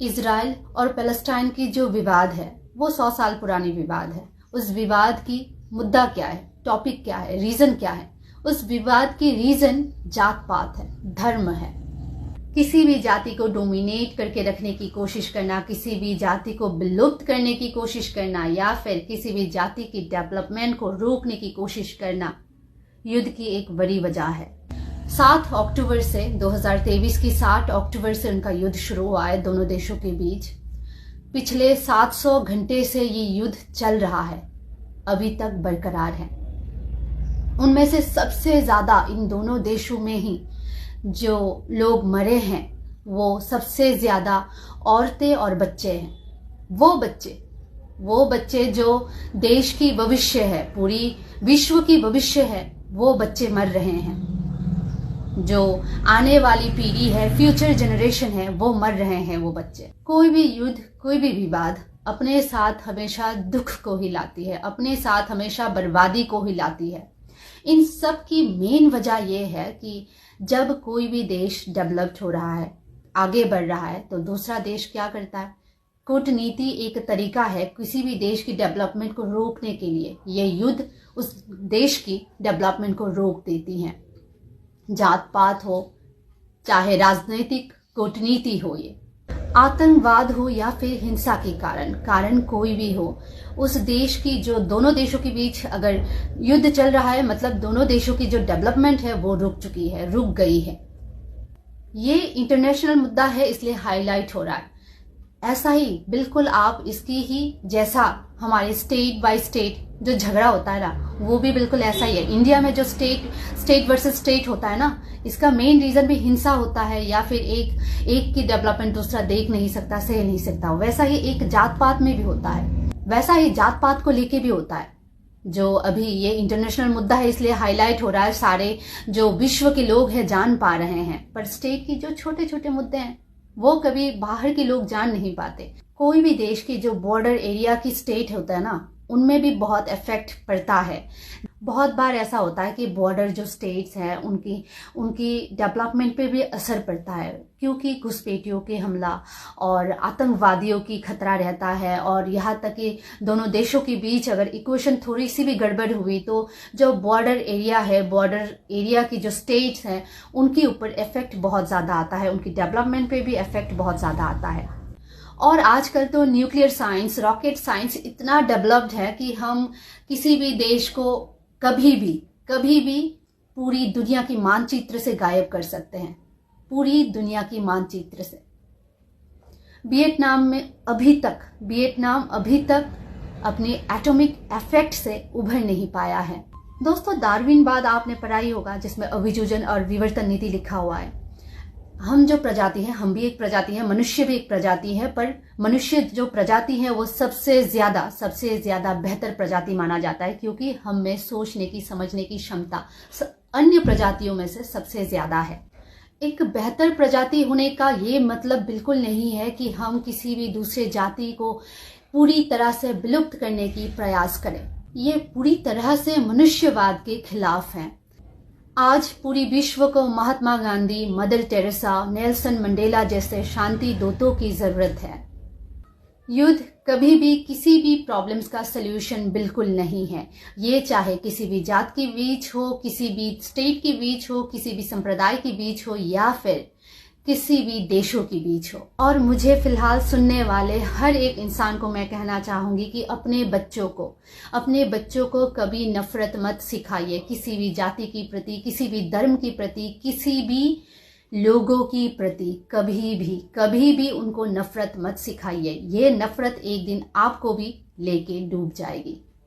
Israel और Palestine की जो विवाद है वो 100 साल पुरानी विवाद है। उस विवाद की मुद्दा क्या है, टॉपिक क्या है, रीजन क्या है? उस विवाद की रीजन जात पात है, धर्म है। किसी भी जाति को डोमिनेट करके रखने की कोशिश करना, किसी भी जाति को विलुप्त करने की कोशिश करना या फिर किसी भी जाति की डेवलपमेंट को रोकने की कोशिश करना युद्ध की एक बड़ी वजह है। 7 अक्टूबर से 2023 की 7 अक्टूबर से उनका युद्ध शुरू हुआ है दोनों देशों के बीच। पिछले 700 घंटे से ये युद्ध चल रहा है, अभी तक बरकरार है। उनमें से सबसे ज्यादा इन दोनों देशों में ही जो लोग मरे हैं वो सबसे ज्यादा औरतें और बच्चे हैं। वो बच्चे जो देश की भविष्य है, पूरी विश्व की भविष्य है, वो बच्चे मर रहे हैं। जो आने वाली पीढ़ी है, फ्यूचर जनरेशन है, वो मर रहे हैं वो बच्चे। कोई भी युद्ध, कोई भी विवाद अपने साथ हमेशा दुख को ही लाती है, अपने साथ हमेशा बर्बादी को ही लाती है। इन सब की मेन वजह यह है कि जब कोई भी देश डेवलप्ड हो रहा है, आगे बढ़ रहा है, तो दूसरा देश क्या करता है? कूटनीति एक तरीका है किसी भी देश की डेवलपमेंट को रोकने के लिए। ये युद्ध उस देश की डेवलपमेंट को रोक देती हैं। जात पात हो, चाहे राजनीतिक कूटनीति हो, ये आतंकवाद हो या फिर हिंसा के कारण कोई भी हो, उस देश की जो दोनों देशों के बीच अगर युद्ध चल रहा है, मतलब दोनों देशों की जो डेवलपमेंट है वो रुक चुकी है, रुक गई है। ये इंटरनेशनल मुद्दा है, इसलिए हाईलाइट हो रहा है। ऐसा ही बिल्कुल आप इसकी ही जैसा हमारे स्टेट बाय स्टेट जो झगड़ा होता है ना, वो भी बिल्कुल ऐसा ही है। इंडिया में जो स्टेट वर्सेस स्टेट होता है ना, इसका मेन रीजन भी हिंसा होता है या फिर एक की डेवलपमेंट दूसरा देख नहीं सकता, सह नहीं सकता। वैसा ही एक जात पात में भी होता है, वैसा ही जात पात को लेके भी होता है। जो अभी ये इंटरनेशनल मुद्दा है इसलिए हाईलाइट हो रहा है, सारे जो विश्व के लोग हैं जान पा रहे हैं, पर स्टेट की जो छोटे छोटे मुद्दे हैं वो कभी बाहर के लोग जान नहीं पाते। कोई भी देश की जो बॉर्डर एरिया की स्टेट होता है ना, उनमें भी बहुत इफेक्ट पड़ता है। बहुत बार ऐसा होता है कि बॉर्डर जो स्टेट्स हैं उनकी डेवलपमेंट पे भी असर पड़ता है, क्योंकि घुसपैठियों के हमला और आतंकवादियों की खतरा रहता है। और यहाँ तक कि दोनों देशों के बीच अगर इक्वेशन थोड़ी सी भी गड़बड़ हुई तो जो बॉर्डर एरिया है, बॉर्डर एरिया की जो स्टेट्स हैं, उनके ऊपर इफेक्ट बहुत ज़्यादा आता है, उनकी डेवलपमेंट पे भी इफेक्ट बहुत ज़्यादा आता है। और आजकल तो न्यूक्लियर साइंस, रॉकेट साइंस इतना डेवलप्ड है कि हम किसी भी देश को कभी भी पूरी दुनिया की मानचित्र से गायब कर सकते हैं, पूरी दुनिया की मानचित्र से। वियतनाम अभी तक अपने एटॉमिक इफेक्ट से उभर नहीं पाया है। दोस्तों, डार्विनवाद आपने पढ़ा ही होगा, जिसमें अभियोजन और विवर्तन नीति लिखा हुआ है। हम जो प्रजाति हैं, हम भी एक प्रजाति है, मनुष्य भी एक प्रजाति है, पर मनुष्य जो प्रजाति है वो सबसे ज्यादा बेहतर प्रजाति माना जाता है, क्योंकि हम में सोचने की, समझने की क्षमता अन्य प्रजातियों में से सबसे ज्यादा है। एक बेहतर प्रजाति होने का ये मतलब बिल्कुल नहीं है कि हम किसी भी दूसरे जाति को पूरी तरह से विलुप्त करने की प्रयास करें। ये पूरी तरह से मनुष्यवाद के खिलाफ है। आज पूरी विश्व को Mahatma Gandhi, Mother Teresa, Nelson Mandela जैसे शांति दूतों की जरूरत है। युद्ध कभी भी किसी भी प्रॉब्लम्स का सलूशन बिल्कुल नहीं है। ये चाहे किसी भी जात के बीच हो, किसी भी स्टेट के बीच हो, किसी भी संप्रदाय के बीच हो या फिर किसी भी देशों के बीच हो। और मुझे फिलहाल सुनने वाले हर एक इंसान को मैं कहना चाहूंगी कि अपने बच्चों को कभी नफरत मत सिखाइए, किसी भी जाति की प्रति, किसी भी धर्म की प्रति, किसी भी लोगों की प्रति कभी भी उनको नफरत मत सिखाइए। ये नफरत एक दिन आपको भी लेके डूब जाएगी।